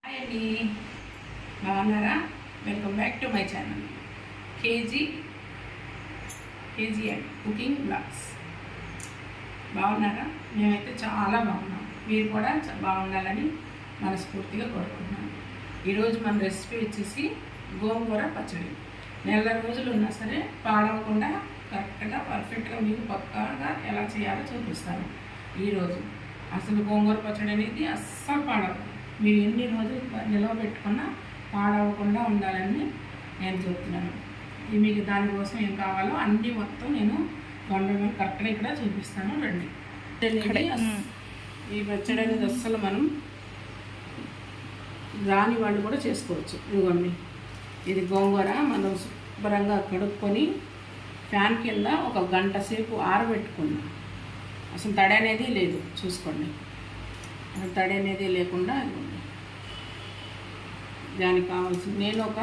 Hi అండి, బాగున్నారా? Welcome back to my channel KG and cooking blogs. బాగున్నారా? మేమైతే చాలా బాగున్నాం. మీరు కూడా బాగుండాలని మనస్ఫూర్తిగా కోరుకుంటున్నాను. ఈరోజు మన రెసిపీ వచ్చేసి గోంగూర పచ్చడి. నెల రోజులు ఉన్నా సరే పాడవకుండా కరెక్ట్గా పర్ఫెక్ట్గా మీకు పక్కాగా ఎలా చేయాలో చూపిస్తాను. ఈరోజు అసలు గోంగూర పచ్చడి అనేది అస్సలు పాడవదు. మీరు ఎన్ని రోజులు నిల్వ పెట్టుకున్నా పాడవకుండా ఉండాలని నేను చెప్తున్నాను. మీకు దానికోసం ఏం కావాలో అన్నీ మొత్తం నేను వండడం కరెక్ట్గా ఇక్కడ చూపిస్తాను. రండి. ఈ పచ్చడి అనేది అస్సలు మనం రాని వాళ్ళు కూడా చేసుకోవచ్చు. ఇదిగోండి, ఇది గోంగూర మనం శుభ్రంగా కడుక్కొని ఫ్యాన్ కింద ఒక గంట సేపు ఆరబెట్టుకున్నాం. అసలు తడి అనేది లేదు, చూసుకోండి. అసలు తడి అనేది లేకుండా దానికి కావాల్సింది నేను ఒక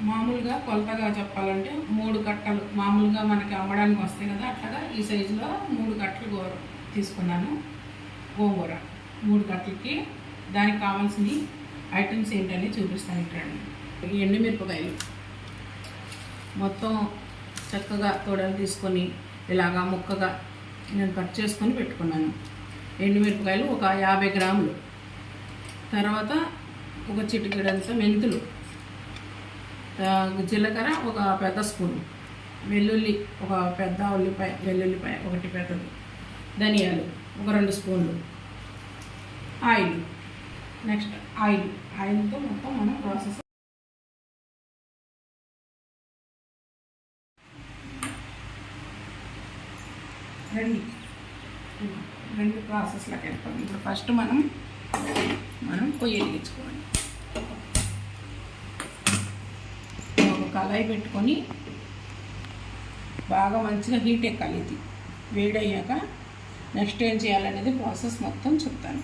మామూలుగా కొలతగా చెప్పాలంటే 3 కట్టలు మామూలుగా మనకి అమ్మడానికి వస్తాయి కదా, అట్లాగా ఈ సైజులో 3 కట్టలు తీసుకున్నాను. గోంగూర 3 కట్టలకి దానికి కావాల్సిన ఐటమ్స్ ఏంటని చూపిస్తాను. ఇక్కడ ఎండుమిరపకాయలు మొత్తం చక్కగా తొడలు తీసుకొని ఇలాగా ముక్కగా నేను కట్ చేసుకొని పెట్టుకున్నాను. ఎండుమిరపకాయలు ఒక 50 గ్రాములు, తర్వాత ఒక చిటికెడంత మెంతులు, జీలకర్ర ఒక పెద్ద స్పూను, వెల్లుల్లి ఒక పెద్ద వెల్లుల్లిపాయ ఒకటి పెద్దది, ధనియాలు ఒక 2 స్పూన్లు, ఆయిల్. నెక్స్ట్ ఆయిల్తో మొత్తం మనం ప్రాసెస్ రెండు ప్రాసెస్లోకి వెళ్తాం. ఇప్పుడు ఫస్ట్ మనం పొయ్యి వెలిగించుకోవాలి. ఒక కళాయి పెట్టుకొని బాగా మంచిగా హీట్ ఎక్కాలి. ఇది వేడయ్యాక నెక్స్ట్ ఏం చేయాలనేది ప్రాసెస్ మొత్తం చెప్తాను.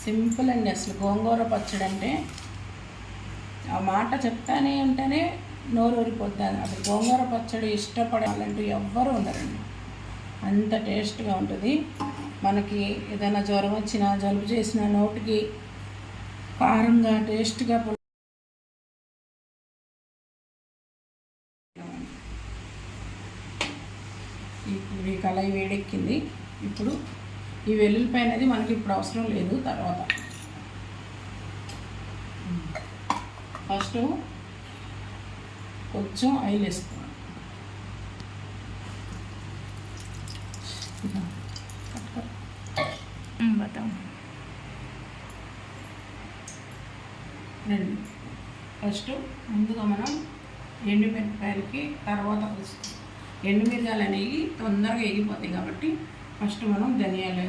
సింపుల్ అండి. అసలు గోంగూర పచ్చడి అంటే ఆ మాట చెప్తానే ఉంటేనే నోరు ఊరిపోద్దాను. అసలు గోంగూర పచ్చడి ఇష్టపడాలంటూ ఎవ్వరూ ఉండరండి. అంత టేస్ట్గా ఉంటుంది. మనకి ఏదైనా జ్వరం వచ్చినా జలుబు చేసినా నోటికి కారంగా టేస్ట్గా ఇప్పుడు ఈ కళాయి వేడెక్కింది. ఇప్పుడు ఈ వెల్లుల్లిపాయ అనేది మనకి ఇప్పుడు అవసరం లేదు. తర్వాత ఫస్ట్ కొంచెం ఆయిల్ వేసుకోవాలి. ఫస్ట్ ముందుగా మనం ఎండుమిరపకాయలకి తర్వాత ఎండుమిరకాయలు అనేవి తొందరగా ఎగిపోతాయి కాబట్టి ఫస్ట్ మనం ధనియాలు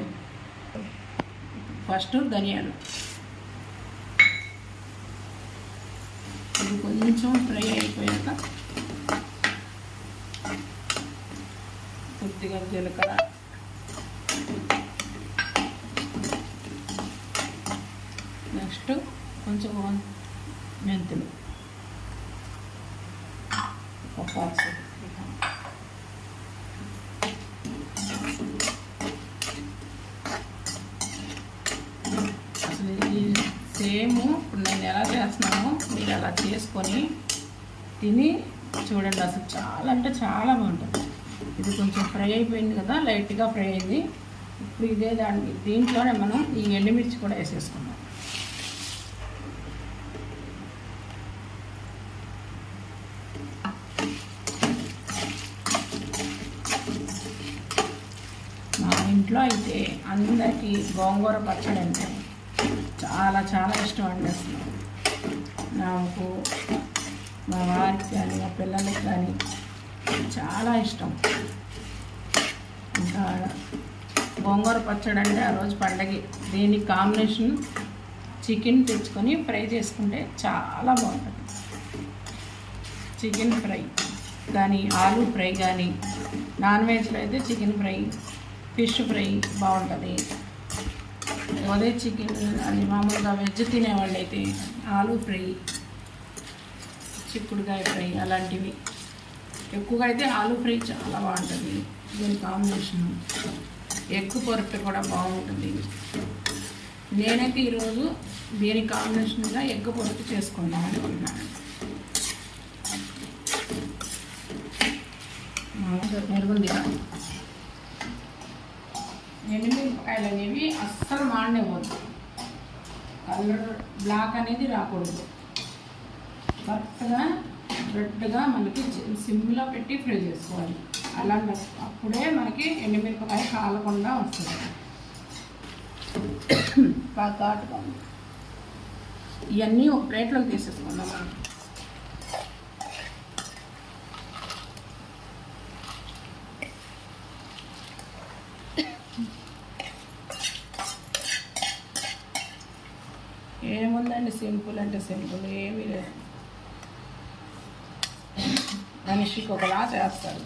ఇది కొంచెం ఫ్రై అయిపోయాక కొద్దిగా జీలకర్ర, నెక్స్ట్ కొంచెం మెంతులు ఒక అసలు ఇది సేమ్ ఇప్పుడు నేను ఎలా చేస్తున్నానో మీరు అలా చేసుకొని తిని చూడండి. అసలు చాలా అంటే చాలా బాగుంటుంది. ఇది కొంచెం ఫ్రై అయిపోయింది కదా, లైట్గా ఫ్రై అయింది. ఇప్పుడు ఇదే దీంట్లోనే మనం ఈ ఎండుమిర్చి కూడా వేసేసుకున్నాం. మా ఇంట్లో అయితే అందరికీ గోంగూర పచ్చడి అంటే చాలా చాలా ఇష్టం అండి. అసలు నాకు, మా వారికి కానీ మా పిల్లలకి కానీ చాలా ఇష్టం. ఇంకా గోంగూర పచ్చడి అంటే ఆ రోజు పండగ. దీనికి కాంబినేషన్ చికెన్ తెచ్చుకొని ఫ్రై చేసుకుంటే చాలా బాగుంటుంది. చికెన్ ఫ్రై కానీ, ఆలూ ఫ్రై కానీ, నాన్ వెజ్లో అయితే చికెన్ ఫ్రై, ఫిష్ ఫ్రై బాగుంటుంది. అదే చికెన్ అది మామూలుగా వెజ్ తినేవాళ్ళు అయితే ఆలూ ఫ్రై, చిక్కుడుకాయ ఫ్రై అలాంటివి ఎక్కువగా అయితే ఆలూ ఫ్రై చాలా బాగుంటుంది, దీని కాంబినేషన్. ఎగ్ పొరట్టు కూడా బాగుంటుంది. నేనైతే ఈరోజు దీని కాంబినేషన్గా ఎగ్ పొరట్టు చేసుకుందాం అనుకుంటున్నాను. మెరుగుందిగా ఎండుమిరపకాయలు అనేవి అస్సలు మాడనివ్వద్దు, కలర్ బ్లాక్ అనేది రాకూడదు. కరెక్ట్గా రెడ్గా మనకి సిమ్లో పెట్టి ఫ్రై చేసుకోవాలి. అలా అప్పుడే మనకి ఎండుమిరపకాయ కాలకుండా వస్తుంది. ఘాటుగా ఇవన్నీ ఒక ప్లేట్లోకి తీసేసుకుందాం మనం. ఏముందండి, సింపుల్ అంటే సింపుల్, ఏమీ లేదు. మనిషికి ఒకలా చేస్తారు,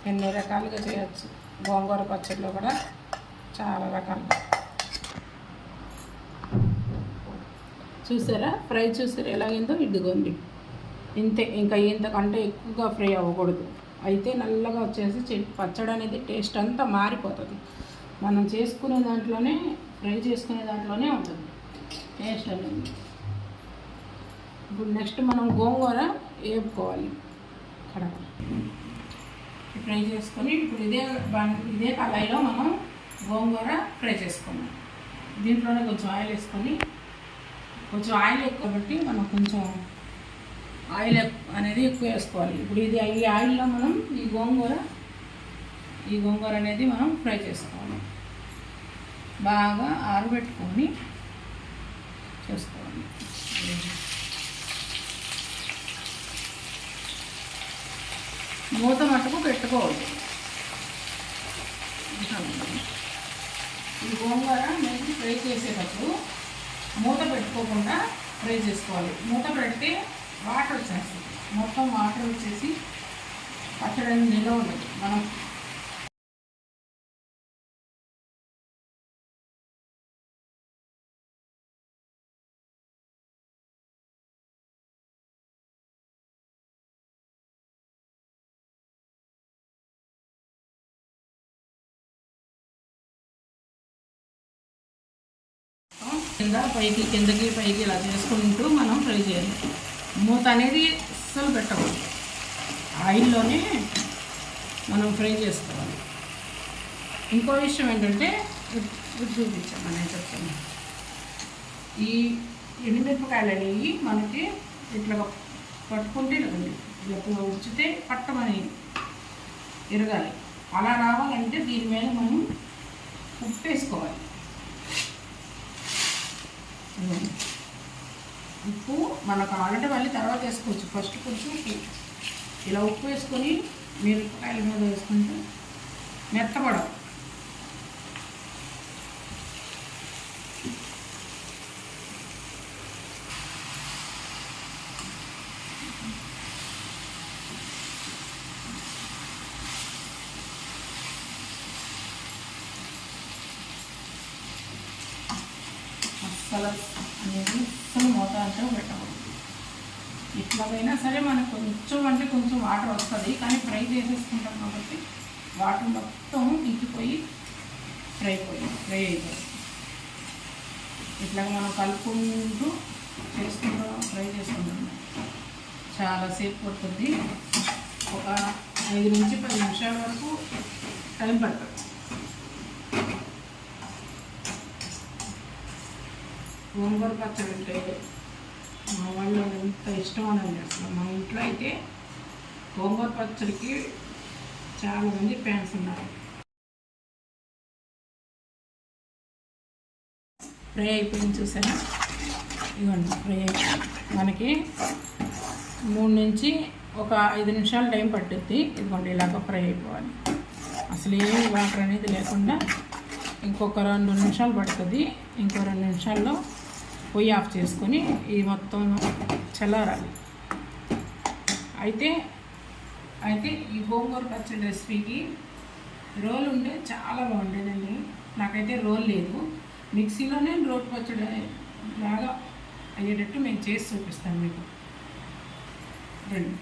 ఎన్ని రకాలుగా చేయొచ్చు. గోంగూర పచ్చడిలో కూడా చాలా రకాలుగా. చూసారా ఫ్రై, చూసారా ఎలాగైందో? ఇదిగోండి, ఇంతే. ఇంకా ఇంతకంటే ఎక్కువగా ఫ్రై అవ్వకూడదు. అయితే నల్లగా వచ్చేసి పచ్చడి అనేది టేస్ట్ అంతా మారిపోతుంది. మనం చేసుకునే దాంట్లోనే, ఫ్రై చేసుకునే దాంట్లోనే ఉంటుంది టేస్ట్ అనేది. ఇప్పుడు నెక్స్ట్ మనం గోంగూర వేపుకోవాలి. కడగ ఫ్రై చేసుకొని ఇప్పుడు ఇదే కళాయిలో మనం గోంగూర ఫ్రై చేసుకున్నాం. దీంట్లోనే కొంచెం ఆయిల్ వేసుకొని, కొంచెం ఆయిల్ ఎక్కువ కాబట్టి మనం కొంచెం ఆయిల్ అనేది ఎక్కువ వేసుకోవాలి. ఇప్పుడు ఈ ఆయిల్లో మనం ఈ గోంగూర అనేది మనం ఫ్రై చేసుకోవాలి. బాగా ఆరబెట్టుకొని చేసుకోవాలి. మూత మట్టుకు పెట్టుకోవద్దు. ఈ గోంగూర మేము ఫ్రై చేసేటప్పుడు మూత పెట్టుకోకుండా ఫ్రై చేసుకోవాలి. మూత పెడితే వాటర్ వచ్చేస్తుంది, మొత్తం వాటర్ వచ్చేసి పచ్చడి నిల్వ ఉండదు. మనం కిందకి పైకి ఇలా చేసుకుంటూ మనం ఫ్రై చేయాలి. మూత అనేది అస్సలు పెట్టకూడదు, ఆయిల్లోనే మనం ఫ్రై చేసుకోవాలి. ఇంకో విషయం ఏంటంటే, చూపించాను నేను చెప్తాను. ఈ ఎండుమిరపకాయలు అనేవి మనకి ఇట్లా పట్టుకుంటే ఇట్లా ఉంచితే పట్టమని ఎరగాలి. అలా రావాలంటే దీని మీద మనం ఉప్పు వేసుకోవాలి. ఉప్పు మనకు ఆల్రెడీ మళ్ళీ తర్వాత వేసుకోవచ్చు. ఫస్ట్ కొంచెం ఇలా ఉప్పు వేసుకొని మిరపకాయల మీద వేసుకుంటే మెత్తపడవు. అస్సలు అనేది అస్సలు మూత అంటే పెట్టకూడదు. ఇట్లాగైనా సరే మనకు కొంచెం వాటర్ వస్తుంది, కానీ ఫ్రై చేసేసుకుంటాం కాబట్టి వాటర్ మొత్తం ఇంకిపోయి ఫ్రై అయిపోతుంది. ఇట్లాగ మనం కలుపుకుంటూ ఫ్రై చేసుకుంటాం. చాలాసేపు పడుతుంది, ఒక 5 నుంచి 10 నిమిషాల వరకు టైం పడుతుంది. గోంగూర పచ్చడి అంటే మా వాళ్ళు ఎంత ఇష్టం అనేది అసలు. మా ఇంట్లో అయితే గోంగూర పచ్చడికి చాలామంది ఫ్యాన్స్ ఉన్నారు. ఫ్రై అయిపోయింది చూసారా? ఇవ్వండి, ఫ్రై అయిపోయింది. మనకి 3 నుంచి ఒక 5 నిమిషాలు టైం పట్టుద్ది. ఇదిగోండి, ఇలాగ ఫ్రై అయిపోవాలి. అసలు ఏ వాటర్ అనేది లేకుండా ఇంకొక 2 నిమిషాలు పడుతుంది. ఇంకో 2 నిమిషాల్లో పొయ్యి ఆఫ్ చేసుకొని ఇది మొత్తం చల్లారాలి. అయితే ఈ గోంగూర పచ్చడి రెసిపీకి రోల్ ఉంటే చాలా బాగుండేదండి. నాకైతే రోల్ లేదు. మిక్సీలోనే రోటి పచ్చడి లాగా అయ్యేటట్టు నేను చేసి చూపిస్తాను మీకు. రండి.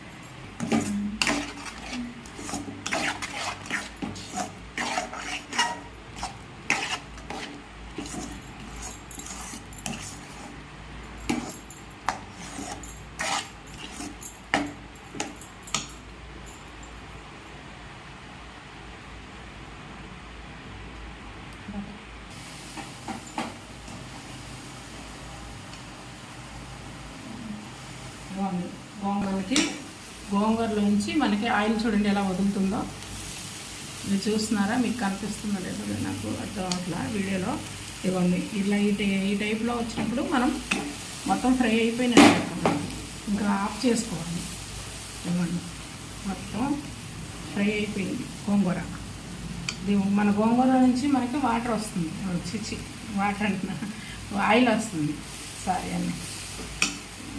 గోంగూరకి గోంగూరలోంచి మనకి ఆయిల్ చూడండి ఎలా వదులుతుందో. మీరు చూస్తున్నారా, మీకు కనిపిస్తుందో లేదో నాకు అర్థం అట్లా వీడియోలో. ఇవ్వండి ఇలా ఈ టైప్లో వచ్చినప్పుడు మనం మొత్తం ఫ్రై అయిపోయినట్టు ఇంకా ఆఫ్ చేసుకోవాలి. ఇవ్వండి మొత్తం ఫ్రై అయిపోయింది గోంగూర. ఇది మన గోంగూర నుంచి మనకి వాటర్ వస్తుంది, వాటర్ అంటున్నా ఆయిల్ వస్తుంది. సారీ అన్న.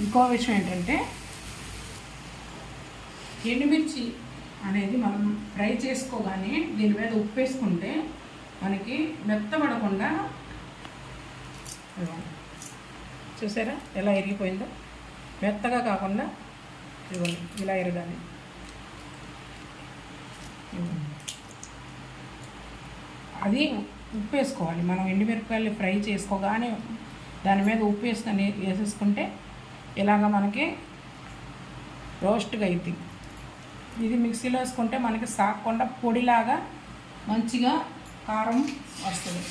ఇంకో విషయం ఏంటంటే ఎండుమిర్చి అనేది మనం ఫ్రై చేసుకోగానే దీని మీద ఉప్పు వేసుకుంటే మనకి మెత్తబడకుండా, చూసారా ఎలా ఇరిగిపోయిందో, మెత్తగా కాకుండా ఇవ్వండి ఇలా ఎరగాలి. అది ఉప్పు వేసుకోవాలి. మనం ఎండుమిరపకాయలు ఫ్రై చేసుకోగానే దాని మీద ఉప్పు వేసేసుకుంటే ఇలాగ మనకి రోస్ట్గా అవుతుంది. ఇది మిక్సీలో వేసుకుంటే మనకి సాగకుండా పొడిలాగా మంచిగా కారం వస్తుంది.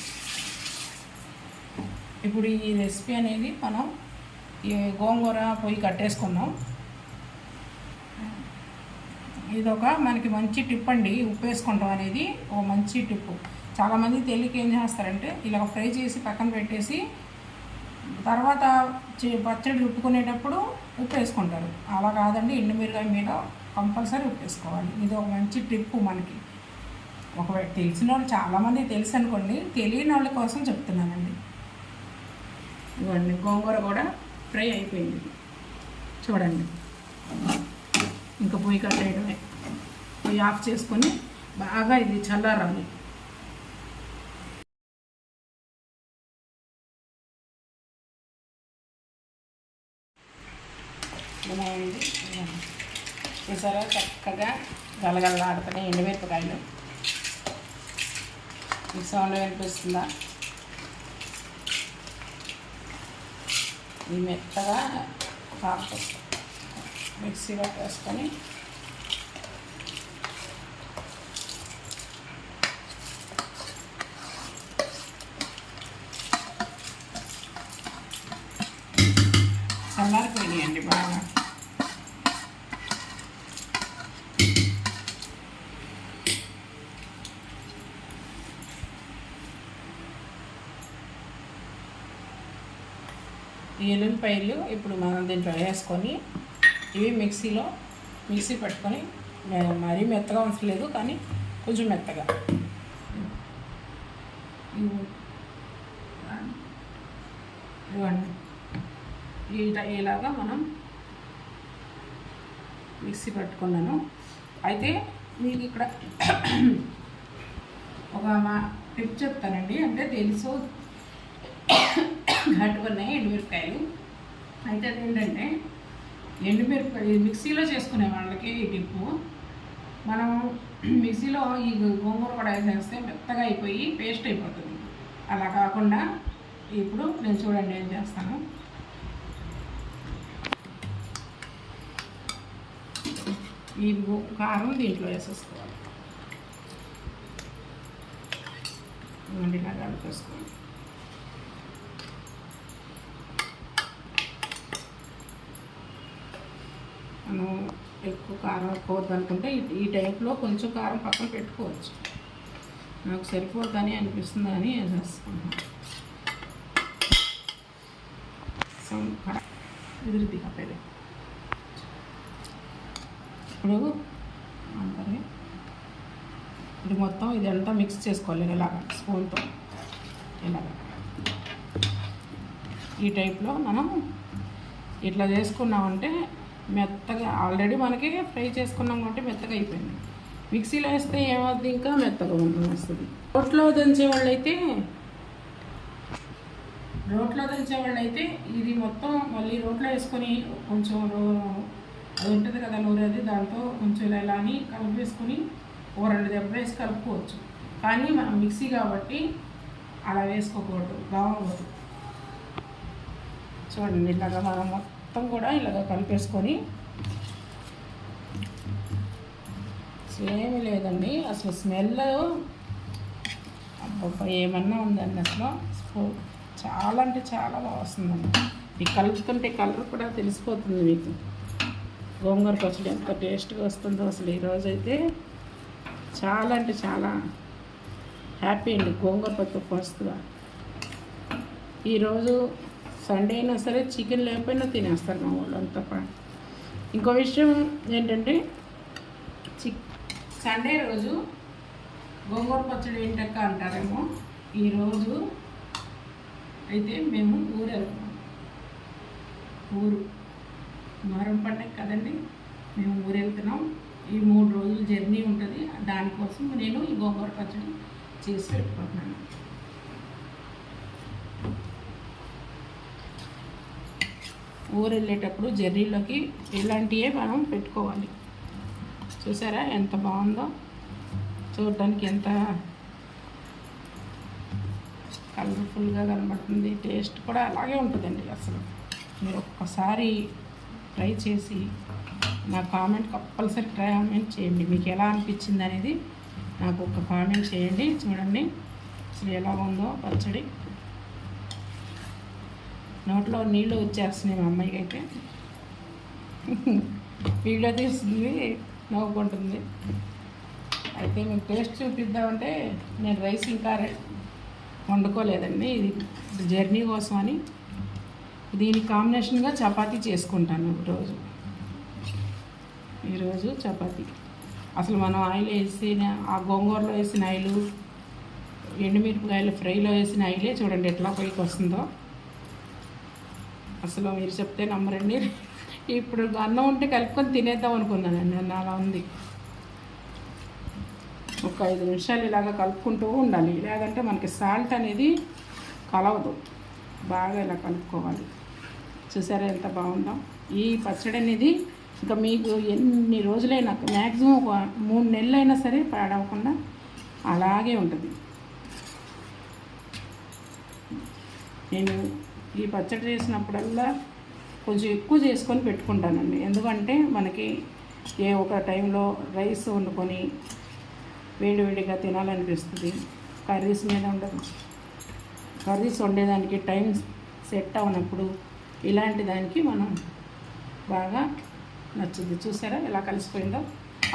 ఇప్పుడు ఈ రెసిపీ అనేది మనం ఈ గోంగూర పొయ్యి కట్టేసుకున్నాం. ఇదొక మనకి మంచి టిప్ అండి, ఉప్పు వేసుకుంటాం అనేది ఒక మంచి టిప్పు. చాలామంది తెలియక ఏం చేస్తారంటే ఇలా ఫ్రై చేసి పక్కన పెట్టేసి తర్వాత పచ్చడి రుబ్బుకునేటప్పుడు ఉప్పు వేసుకుంటారు. అలా కాదండి, ఎండుమిరకాయ మీద కంపల్సరీ ఉప్పు వేసుకోవాలి. ఇది ఒక మంచి టిప్పు మనకి. ఒకవేళ తెలిసిన వాళ్ళు చాలామంది తెలుసు అనుకోండి, తెలియని వాళ్ళ కోసం చెప్తున్నానండి. ఇవ్వండి గోంగూర కూడా ఫ్రై అయిపోయింది చూడండి. ఇంకా పొయ్యి కట్టేయడమే. పొయ్యి ఆఫ్ చేసుకొని బాగా ఇది చల్లారాలి. చూసారా చక్కగా గలగలలాడుతున్నాయి ఎండుమిరపకాయలు. ఈ సౌండ్ వినిపిస్తుందా? ఈ మెత్తగా కాపు మిక్సీలో వేసుకొని చల్లారిపోయినాయండి బాగా. ఈ ఎల్లుల్లిపాయలు ఇప్పుడు మనం దీంట్లో వేసుకొని ఇవి మిక్సీ పెట్టుకొని, మరీ మెత్తగా అవసరం లేదు కానీ కొంచెం మెత్తగా ఇవ్వండి. ఇలాగా మనం మిక్సీ పట్టుకున్నాను. అయితే మీకు ఇక్కడ ఒక టిప్ చెప్తానండి, అంటే తెలుసు ఘాటుకున్నాయి ఎండుమిరపకాయలు. అయితే అదేంటంటే ఎండుమిరపకాయ మిక్సీలో చేసుకునే వాళ్ళకి ఈ టిప్పు, మనం మిక్సీలో ఈ గోంగూర కూడా వేసేస్తే మెత్తగా అయిపోయి పేస్ట్ అయిపోతుంది. అలా కాకుండా ఇప్పుడు నేను చూడండి ఏం చేస్తాను. ఈ కారం దీంట్లో వేసేసుకోవాలి. ఇలా కలిపేసుకోవాలి. మనం ఎక్కువ కారం ఎక్కువద్దు అనుకుంటే ఈ టైప్లో కొంచెం కారం పక్కన పెట్టుకోవచ్చు. నాకు సరిపోద్దని అనిపిస్తుంది అని వేసేసుకుంటాను. ఎదురుది కప్పేది. ఇప్పుడు అంటారే ఇది మొత్తం ఇదంతా మిక్స్ చేసుకోవాలి ఇలాగా స్పూన్తో. ఇలాగా ఈ టైప్లో మనం ఇట్లా చేసుకున్నామంటే మెత్తగా, ఆల్రెడీ మనకి ఫ్రై చేసుకున్నాం కాబట్టి మెత్తగా అయిపోయింది. మిక్సీలో వేస్తే ఏమవుతుంది, ఇంకా మెత్తగా వస్తుంది. రోట్లో దంచేవాళ్ళైతే ఇది మొత్తం మళ్ళీ రోట్లో వేసుకొని కొంచెం అది ఉంటుంది కదా నూరేది, దాంతో కొంచెం ఇలా అని కలిపేసుకొని 2 దెబ్బలు వేసి కలుపుకోవచ్చు. కానీ మనం మిక్సీ కాబట్టి అలా వేసుకోకూడదు, బాగోదు. చూడండి ఇలాగా మనం మొత్తం కూడా ఇలాగ కలిపేసుకొని, ఏమీ లేదండి అసలు స్మెల్ అబ్బబ్బా ఏమన్నా ఉందండి. అసలు చాలా అంటే చాలా బాగా వస్తుందండి. ఈ కలుపుతుంటే కలర్ కూడా తెలిసిపోతుంది మీకు. గోంగూర పచ్చడి ఎంత టేస్ట్గా వస్తుందో అసలు ఈరోజు అయితే చాలా అంటే చాలా హ్యాపీ అండి. గోంగూర పచ్చడి వస్తుందా ఈరోజు సండే అయినా సరే చికెన్ లేకపోయినా తినేస్తారు మా వాళ్ళు అంతా. ఇంకో విషయం ఏంటంటే సండే రోజు గోంగూర పచ్చడి ఏంటక్క అంటారేమో. ఈరోజు అయితే మేము ఊరు వెళ్తాం. ఊరు మొహరం పండుగ కదండి, మేము ఊరు వెళ్తున్నాం. ఈ 3 రోజులు జర్నీ ఉంటుంది. దానికోసం నేను ఈ గోంగూర పచ్చడి చేసి పెట్టుకుంటున్నాను. ఊరు వెళ్ళేటప్పుడు జర్నీలోకి ఇలాంటివే మనం పెట్టుకోవాలి. చూసారా ఎంత బాగుందో, చూడటానికి ఎంత కలర్ఫుల్గా కనబడుతుంది. టేస్ట్ కూడా అలాగే ఉంటుందండి. అసలు మీరు ఒక్కసారి ట్రై చేసి నా కామెంట్ కంపల్సరీ కామెంట్ చేయండి. మీకు ఎలా అనిపించింది అనేది నాకు ఒక కామెంట్ చేయండి. చూడండి అసలు ఎలా ఉందో పచ్చడి. నోట్లో నీళ్ళు వచ్చేస్తున్నాయి మా అమ్మాయికి అయితే. వీడియో తీస్తుంది, నవ్వుకుంటుంది. అయితే మీకు టేస్ట్ చూపిద్దామంటే నేను రైస్ ఇంకా వండుకోలేదండి. ఇది జర్నీ కోసం అని దీని కాంబినేషన్గా చపాతీ చేసుకుంటాను ఈరోజు చపాతీ. అసలు మనం ఆయిల్ వేసిన ఆ గోంగూరలో వేసిన ఆయిల్, ఎండుమిరపకాయలు ఫ్రైలో వేసిన ఆయిలే చూడండి ఎట్లా పైకి వస్తుందో. అసలు మీరు చెప్తే నమ్మరండి. ఇప్పుడు అన్నం ఉంటే కలుపుకొని తినేద్దాం అనుకున్నానండి, అన్న అలా ఉంది. ఒక 5 నిమిషాలు ఇలాగ కలుపుకుంటూ ఉండాలి, లేదంటే మనకి సాల్ట్ అనేది కలవదు. బాగా ఇలా కలుపుకోవాలి. చూసారా ఎంత బాగుందో ఈ పచ్చడి అనేది. ఇంకా మీకు ఎన్ని రోజులైనా మ్యాక్సిమం ఒక 3 నెలలైనా సరే పాడవకుండా అలాగే ఉంటుంది. నేను ఈ పచ్చడి చేసినప్పుడల్లా కొంచెం ఎక్కువ చేసుకొని పెట్టుకుంటానండి. ఎందుకంటే మనకి ఏ ఒక టైంలో రైస్ వండుకొని వేడివేడిగా తినాలనిపిస్తుంది. కర్రీస్ మీద ఉండదు. కర్రీస్ వండేదానికి టైం సెట్ అవనప్పుడు ఇలాంటి దానికి మనం బాగా నచ్చుద్ది. చూసారా ఎలా కలిసిపోయిందో,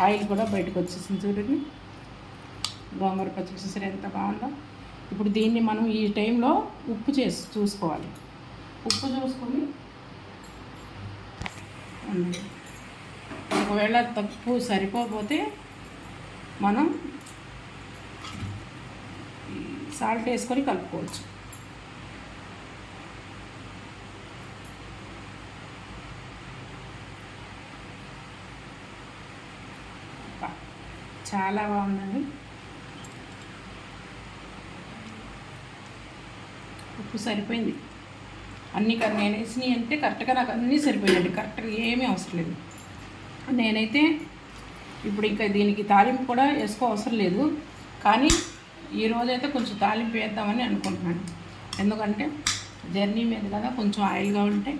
ఆయిల్ కూడా బయటకు వచ్చేసింది. చూడండి గోంగూర పచ్చడి చూసారా ఎంత బాగుందో. ఇప్పుడు దీన్ని మనం ఈ టైంలో ఉప్పు చూసుకోవాలి. ఉప్పు చూసుకొని ఒకవేళ తక్కువ సరిపోతే మనం సాల్ట్ వేసుకొని కలుపుకోవచ్చు. చాలా బాగుందండి. ఉప్పు సరిపోయింది. అన్నీ నేను వేసినవి అంటే కరెక్ట్గా నాకు అన్నీ సరిపోయాయండి. కరెక్ట్గా ఏమీ అవసరం లేదు. నేనైతే ఇప్పుడు ఇంకా దీనికి తాలింపు కూడా అవసరం లేదు. కానీ ఈరోజైతే కొంచెం తాలింపు వేద్దామని అనుకుంటున్నాను. ఎందుకంటే జర్నీ మీద కదా కొంచెం ఆయిల్గా ఉంటే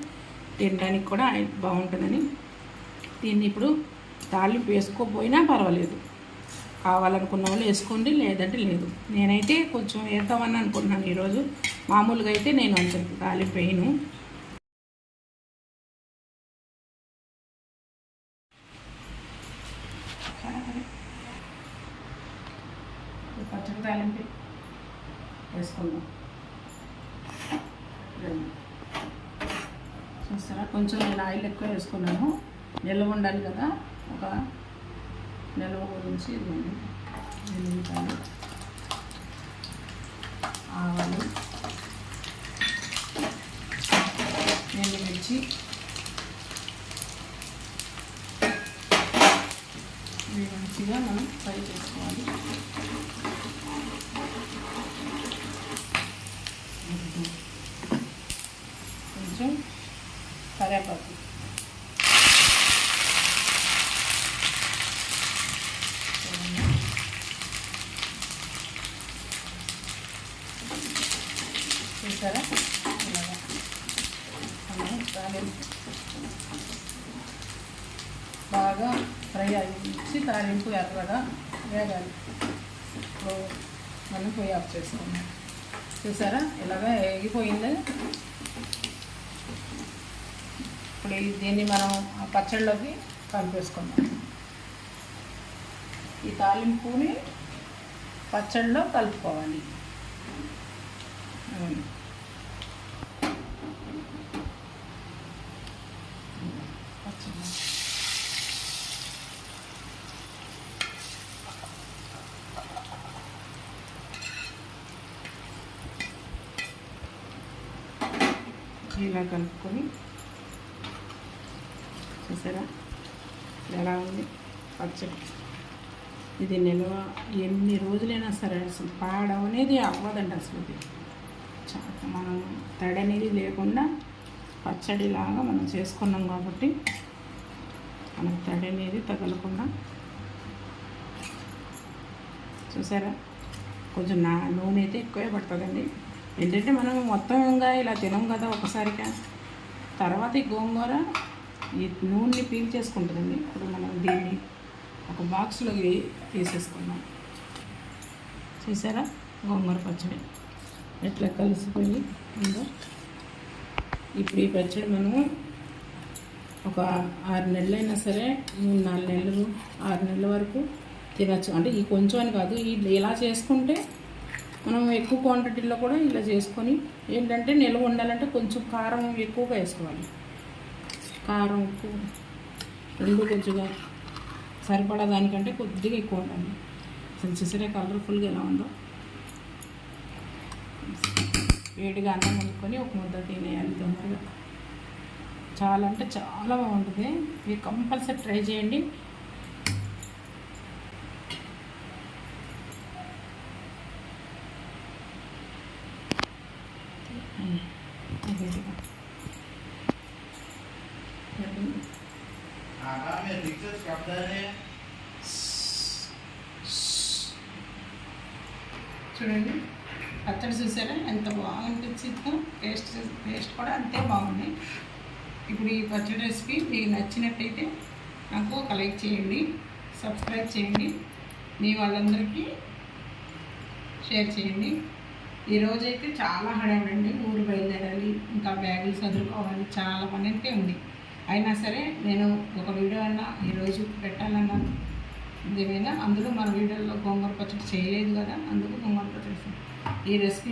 తినడానికి కూడా ఆయిల్ బాగుంటుందని. దీన్ని ఇప్పుడు తాలింపు వేసుకోకపోయినా పర్వాలేదు, కావాలనుకున్న వాళ్ళు వేసుకోండి, లేదంటే లేదు. నేనైతే కొంచెం వేద్దామని అనుకుంటున్నాను ఈరోజు. మామూలుగా అయితే నేను అంత తాలింపు వేయను. పచ్చడి తాలింపు వేసుకుందాం. చూస్తారా కొంచెం నేను ఆయిల్ ఎక్కువ వేసుకున్నాను. నిల్వ ఉండాలి కదా, ఒక నిల్వ గురించి ఇదిగోండి. ఎల్లిపాయలు, ఆవాలు, ఎండుమిర్చి, ఇవి మంచిగా మనం ఫ్రై చేసుకోవాలి. కొంచెం కరివేపాకు, చూసారా ఇలాగా బాగా ఫ్రై అయ్యి తాలింపు ఎర్రగా వేగాలి. ఇప్పుడు మనం పొయ్యి ఆఫ్ చేసుకున్నాం. చూసారా ఇలాగా వేగిపోయింది. ఇప్పుడు దీన్ని మనం ఆ పచ్చడిలోకి కలిపేసుకుందాం. ఈ తాలింపుని పచ్చడిలో కలుపుకోవాలి. ఇలా కలుపుకొని చూసారా ఎలా ఉంది పచ్చడి. ఇది నిల్వ ఎన్ని రోజులైనా సరే అసలు పాడవనేది అవ్వదండి. అసలు ఇది మనం తడి అనేది లేకుండా పచ్చడిలాగా మనం చేసుకున్నాం కాబట్టి మనకు తడి అనేది తగలకుండా. చూసారా కొంచెం నూనె అయితే ఎక్కువే పడుతుందండి. ఏంటంటే మనం మొత్తంగా ఇలా తినం కదా ఒకసారిగా. తర్వాత ఈ గోంగూర ఈ నూనెని పీల్ చేసుకుంటుందండి. ఇప్పుడు మనం దీన్ని ఒక బాక్స్లోకి తీసేసుకున్నాం. చూసారా గోంగూర పచ్చడి ఎట్లా కలిసిపోయి ఉందో. ఇప్పుడు ఈ పచ్చడి మనము ఒక 6 నెలలైనా సరే 3-4 నెలలు 6 నెలల వరకు తినచ్చు. అంటే ఈ కొంచెం అని కాదు, ఇలా చేసుకుంటే మనం ఎక్కువ క్వాంటిటీలో కూడా ఇలా చేసుకొని ఏంటంటే నిల్వ ఉండాలంటే కొంచెం కారం ఎక్కువగా వేసుకోవాలి. కారం ఉప్పు రెండు కొంచెంగా సరిపడా దానికంటే కొద్దిగా ఎక్కువ ఉండాలి. అసలు చూసారా కలర్ఫుల్గా ఎలా ఉందో. వేడిగా అన్నం వండుకొని ఒక ముద్ద తినేయాలి తొందరగా. చాలా అంటే చాలా బాగుంటుంది. మీరు కంపల్సరీ ట్రై చేయండి. చూడండి పచ్చడి చూసారా ఎంత బాగా అనిపించిందో. టేస్ట్ కూడా అంతే బాగుంది. ఇప్పుడు ఈ పచ్చడి రెసిపీ మీకు నచ్చినట్టయితే నాకు ఒక లైక్ చేయండి, సబ్స్క్రైబ్ చేయండి, మీ వాళ్ళందరికీ షేర్ చేయండి. ఈరోజైతే చాలా హడావిడండి. ఊరు బయలుదేరాలి, ఇంకా బ్యాగులు చదువుకోవాలి, చాలా పని అయితే ఉంది. అయినా సరే నేను ఒక వీడియో అన్నా ఈరోజు పెట్టాలన్నా ఏమైనా అందులో మన వీడియోలో గోంగూర పచ్చడి చేయలేదు కదా, అందుకు గోంగూర పచ్చడి ఈ రెసిపీ